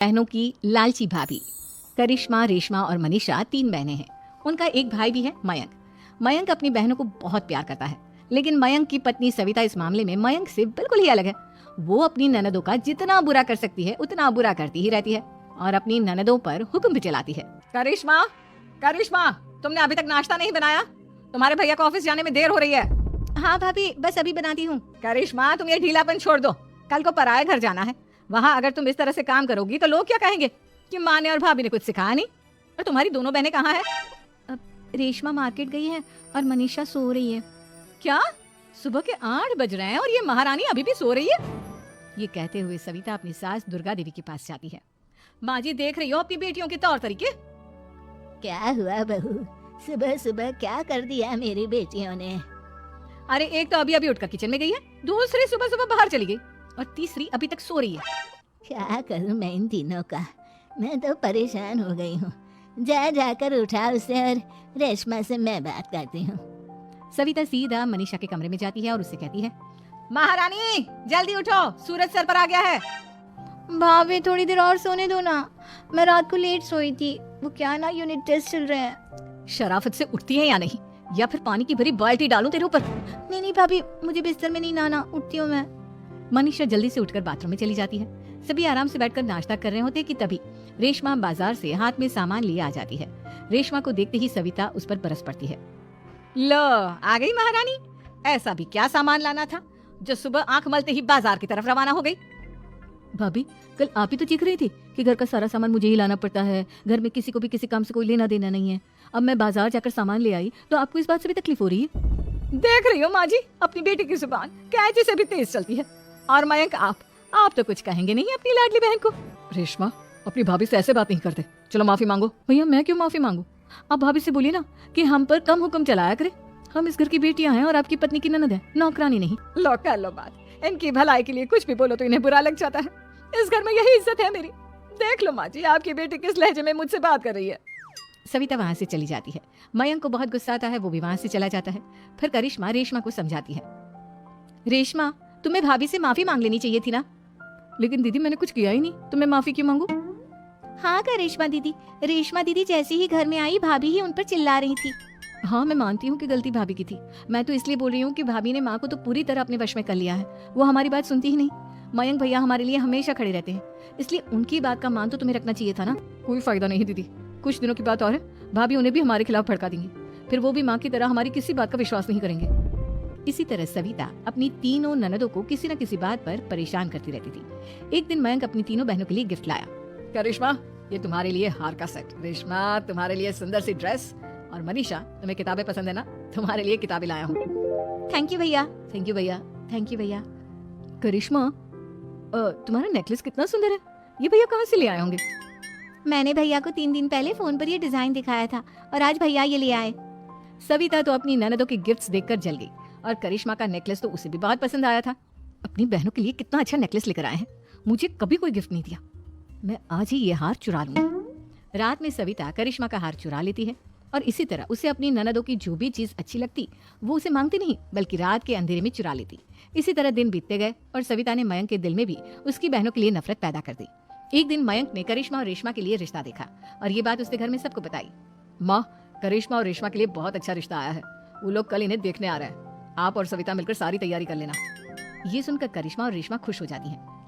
बहनों की लालची भाभी। करिश्मा, रेशमा और मनीषा 3 बहनें हैं। उनका एक भाई भी है, मयंक। मयंक अपनी बहनों को बहुत प्यार करता है, लेकिन मयंक की पत्नी सविता इस मामले में मयंक से बिल्कुल ही अलग है। वो अपनी ननदों का जितना बुरा कर सकती है उतना बुरा करती ही रहती है और अपनी ननदों पर हुक्म भी चलाती है। करिश्मा, करिश्मा, तुमने अभी तक नाश्ता नहीं बनाया? तुम्हारे भैया को ऑफिस जाने में देर हो रही है। हाँ भाभी, बस अभी बनाती हूँ। करिश्मा, तुम ये ढीलापन छोड़ दो। कल को पराये घर जाना है। वहाँ अगर तुम इस तरह से काम करोगी तो लोग क्या कहेंगे कि माँ ने और भाभी ने कुछ सिखाया नहीं। और तुम्हारी दोनों बहनें कहाँ है? रेशमा मार्केट गई है और मनीषा सो रही है। क्या? सुबह के 8 बज रहे हैं और ये महारानी अभी भी सो रही है? ये कहते हुए सविता अपनी सास दुर्गा देवी के पास जाती है। माँ जी, देख रही हो अपनी बेटियों के तौर तरीके? क्या हुआ बहू, सुबह सुबह क्या कर दिया मेरी बेटियों ने? अरे एक तो अभी अभी उठकर किचन में गई है, दूसरी सुबह सुबह बाहर चली गई और तीसरी अभी तक सो रही है। क्या करूं मैं इन तीनों का, मैं तो परेशान हो गई हूँ। जा जाकर उठा उसे और रेशमा से मैं बात करती हूँ। सविता सीधा मनीषा के कमरे में जाती है और उससे कहती है, महारानी जल्दी उठो, सूरज सर पर आ गया है। भाभी थोड़ी देर और सोने दो ना, मैं रात को लेट सोई थी। वो क्या ना, यूनिट टेस्ट चल रहे हैं। शराफत से उठती है या नहीं, या फिर पानी की भरी बाल्टी डालूं तेरे ऊपर? नहीं नहीं भाभी, मुझे बिस्तर में नहीं नहाना, उठती हूँ मैं। मनीषा जल्दी से उठकर बाथरूम में चली जाती है। सभी आराम से बैठकर नाश्ता कर रहे होते कि तभी रेशमा बाजार से हाथ में सामान लिए आ जाती है। रेशमा को देखते ही सविता उस पर बरस पड़ती है। लो, आ गई महारानी। ऐसा भी क्या सामान लाना था जो सुबह आंख मलते ही बाजार की तरफ रवाना हो गई? भाभी, कल आप ही तो चीख रही थी कि घर का सारा सामान मुझे ही लाना पड़ता है, घर में किसी को भी किसी काम से कोई लेना देना नहीं है। अब मैं बाजार जाकर सामान ले आई तो आपको इस बात से भी तकलीफ हो रही है? देख रही हो माँ जी, अपनी बेटी की जुबान कैंची से भी तेज चलती है। और मयंक, आप तो कुछ कहेंगे नहीं अपनी लाडली बहन को। रेशमा, अपनी भाभी से ऐसे बात नहीं करते। चलो माफी मांगो। भैया, मैं क्यों माफी मांगू? आप भाभी से बोलिए ना कि हम पर कम हुक्म चलाया करे। हम इस घर की बेटियां हैं और आपकी पत्नी की ननद है, नौकरानी नहीं। लो कर लो बात। इनकी भलाई के लिए कुछ भी बोलो तो इन्हें बुरा लग जाता है। इस घर में यही इज्जत है मेरी। देख लो माँ जी, आपकी बेटी किस लहजे में मुझसे बात कर रही है। सविता वहाँ से चली जाती है। मयंक को बहुत गुस्सा आता है, वो भी वहाँ से चला जाता है। फिर करिश्मा रेशमा को समझाती है, रेशमा, तुम्हें भाभी से माफी मांग लेनी चाहिए थी ना। लेकिन दीदी, मैंने कुछ किया ही नहीं, तो मैं माफी क्यों मांगू? हाँ करिश्मा दीदी, रेशमा दीदी जैसे ही घर में आई भाभी ही उन पर चिल्ला रही थी। हाँ, मैं मानती हूँ कि गलती भाभी की थी। मैं तो इसलिए बोल रही हूँ कि भाभी ने माँ को तो पूरी तरह अपने वश में कर लिया है। वो हमारी बात सुनती ही नहीं। मयंक भैया हमारे लिए हमेशा खड़े रहते हैं, इसलिए उनकी बात का मान तो तुम्हें रखना चाहिए था ना। कोई फायदा नहीं दीदी, कुछ दिनों की बात और है, भाभी उन्हें भी हमारे खिलाफ भड़का देंगी। फिर वो भी माँ की तरह हमारी किसी बात का विश्वास नहीं करेंगे। इसी तरह सविता अपनी तीनों ननदों को किसी न किसी बात पर परेशान करती रहती थी। एक दिन मयंक अपनी तीनों बहनों के लिए गिफ्ट लाया। करिश्मा, ये तुम्हारे लिए हार का सेट। रेशमा, तुम्हारे लिए सुंदर सी ड्रेस। और मनीषा, तुम्हें किताबें पसंद है ना, तुम्हारे लिए किताबें लाया हूँ। थैंक यू भैया। थैंक यू भैया। थैंक यू भैया। करिश्मा, तुम्हारा नेकलेस कितना सुंदर है, ये भैया कहाँ से ले आए होंगे? मैंने भैया को 3 दिन पहले फोन पर ये डिजाइन दिखाया था और आज भैया ये ले आए। सविता तो अपनी ननदों के गिफ्ट्स देखकर जल गई और करिश्मा का नेकलेस तो उसे भी बहुत पसंद आया था। अपनी बहनों के लिए कितना अच्छा नेकलेस लेकर आए हैं, मुझे कभी कोई गिफ्ट नहीं दिया। मैं आज ही ये हार चुरा लूंगी। रात में सविता करिश्मा का हार चुरा लेती है और इसी तरह उसे अपनी ननदों की जो भी चीज अच्छी लगती वो उसे मांगती नहीं, बल्कि रात के अंधेरे में चुरा लेती। इसी तरह दिन बीतते गए और सविता ने मयंक के दिल में भी उसकी बहनों के लिए नफरत पैदा कर दी। एक दिन मयंक ने करिश्मा और रेशमा के लिए रिश्ता देखा और ये बात उसने घर में सबको बताई। माँ, करिश्मा और रेशमा के लिए बहुत अच्छा रिश्ता आया है, वो लोग कल इन्हें देखने आ रहे हैं। आप और सविता मिलकर सारी तैयारी कर लेना। ये सुनकर करिश्मा और रेशमा खुश हो जाती हैं।